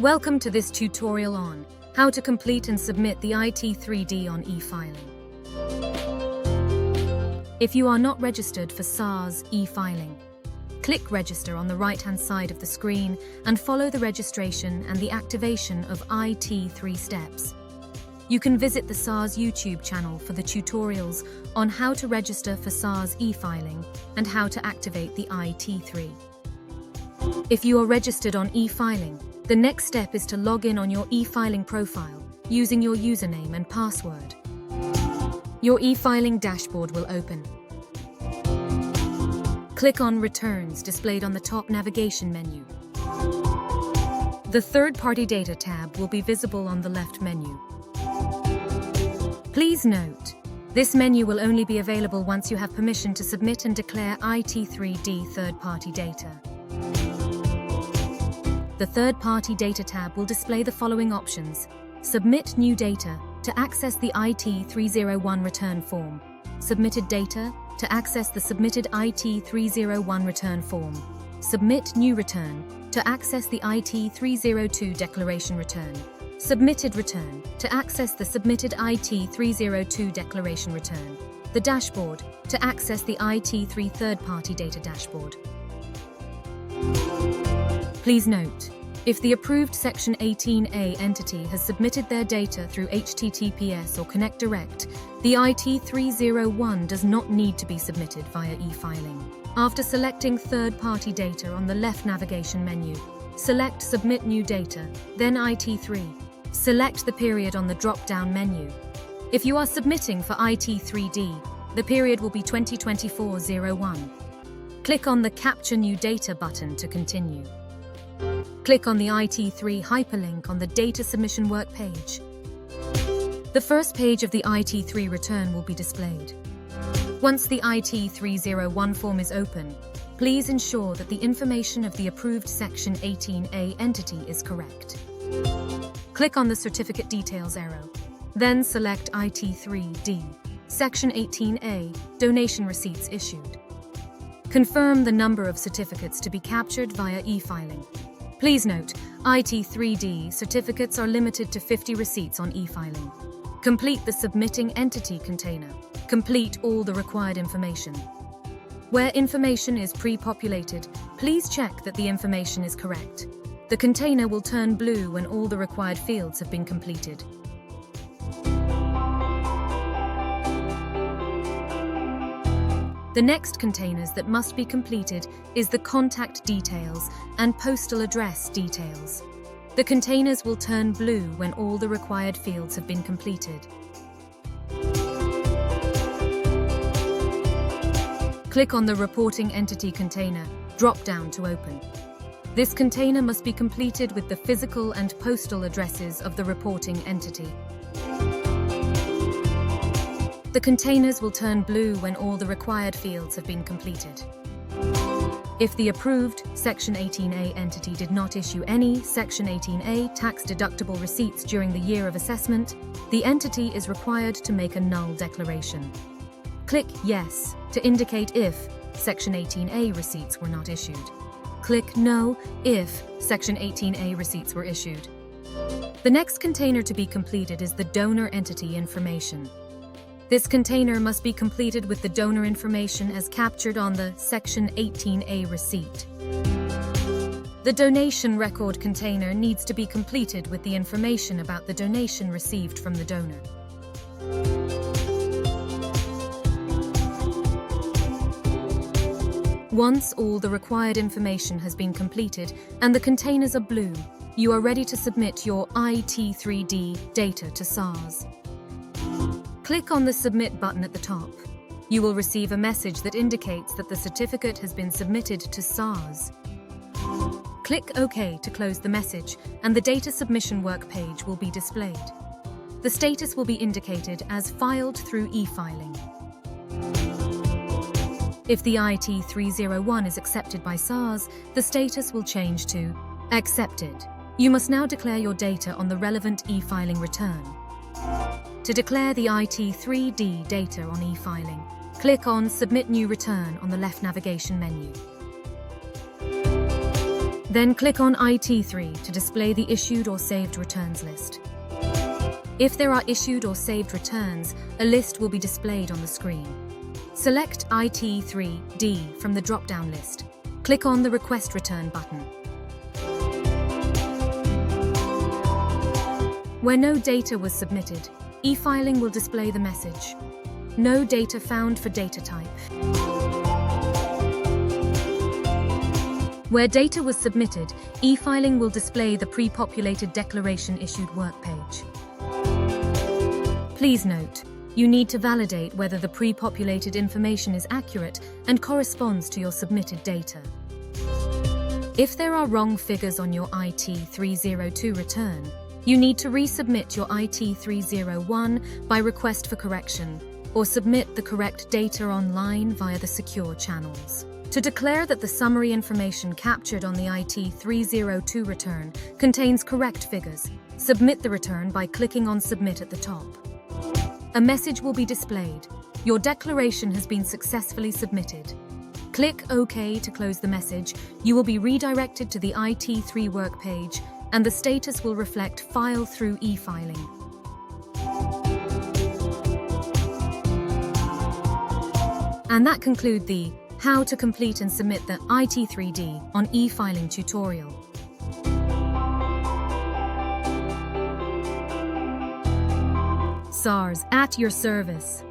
Welcome to this tutorial on how to complete and submit the IT3D on eFiling. If you are not registered for SARS eFiling, click Register on the right-hand side of the screen and follow the registration and the activation of IT3 steps. You can visit the SARS YouTube channel for the tutorials on how to register for SARS eFiling and how to activate the IT3. If you are registered on eFiling, the next step is to log in on your eFiling profile using your username and password. Your eFiling dashboard will open. Click on Returns displayed on the top navigation menu. The Third-Party Data tab will be visible on the left menu. Please note, this menu will only be available once you have permission to submit and declare IT3D third-party data. The Third-Party Data tab will display the following options: Submit new data to access the IT301 return form, Submitted data to access the submitted IT301 return form, Submit new return to access the IT302 declaration return, Submitted return to access the submitted IT302 declaration return, the dashboard to access the IT3 third-party data dashboard. Please note, if the approved Section 18A entity has submitted their data through HTTPS or Connect Direct, the IT301 does not need to be submitted via eFiling. After selecting third-party data on the left navigation menu, select Submit New Data, then IT3. Select the period on the drop-down menu. If you are submitting for IT3D, the period will be 2024-01. Click on the Capture New Data button to continue. Click on the IT3 hyperlink on the Data Submission work page. The first page of the IT3 return will be displayed. Once the IT301 form is open, please ensure that the information of the approved Section 18A entity is correct. Click on the Certificate Details arrow, then select IT3D, Section 18A, Donation Receipts Issued. Confirm the number of certificates to be captured via eFiling. Please note, IT3D certificates are limited to 50 receipts on eFiling. Complete the submitting entity container. Complete all the required information. Where information is pre-populated, please check that the information is correct. The container will turn blue when all the required fields have been completed. The next containers that must be completed is the contact details and postal address details. The containers will turn blue when all the required fields have been completed. Click on the Reporting Entity container drop-down to open. This container must be completed with the physical and postal addresses of the reporting entity. The containers will turn blue when all the required fields have been completed. If the approved Section 18A entity did not issue any Section 18A tax-deductible receipts during the year of assessment, the entity is required to make a null declaration. Click Yes to indicate if Section 18A receipts were not issued. Click No if Section 18A receipts were issued. The next container to be completed is the donor entity information. This container must be completed with the donor information as captured on the Section 18A receipt. The donation record container needs to be completed with the information about the donation received from the donor. Once all the required information has been completed and the containers are blue, you are ready to submit your IT3D data to SARS. Click on the Submit button at the top. You will receive a message that indicates that the certificate has been submitted to SARS. Click OK to close the message, and the Data Submission work page will be displayed. The status will be indicated as filed through eFiling. If the IT301 is accepted by SARS, the status will change to Accepted. You must now declare your data on the relevant eFiling return. To declare the IT3D data on eFiling, click on Submit New Return on the left navigation menu. Then click on IT3 to display the issued or saved returns list. If there are issued or saved returns, a list will be displayed on the screen. Select IT3D from the drop-down list. Click on the Request Return button. Where no data was submitted, eFiling will display the message, "No data found for data type." Where data was submitted, eFiling will display the pre-populated declaration issued work page. Please note, you need to validate whether the pre-populated information is accurate and corresponds to your submitted data. If there are wrong figures on your IT302 return, you need to resubmit your IT301 by request for correction, or submit the correct data online via the secure channels. To declare that the summary information captured on the IT302 return contains correct figures, submit the return by clicking on Submit at the top. A message will be displayed. Your declaration has been successfully submitted. Click OK to close the message. You will be redirected to the IT3 work page, and the status will reflect File through eFiling. And that concludes the How to Complete and Submit the IT3D on eFiling tutorial. SARS at your service.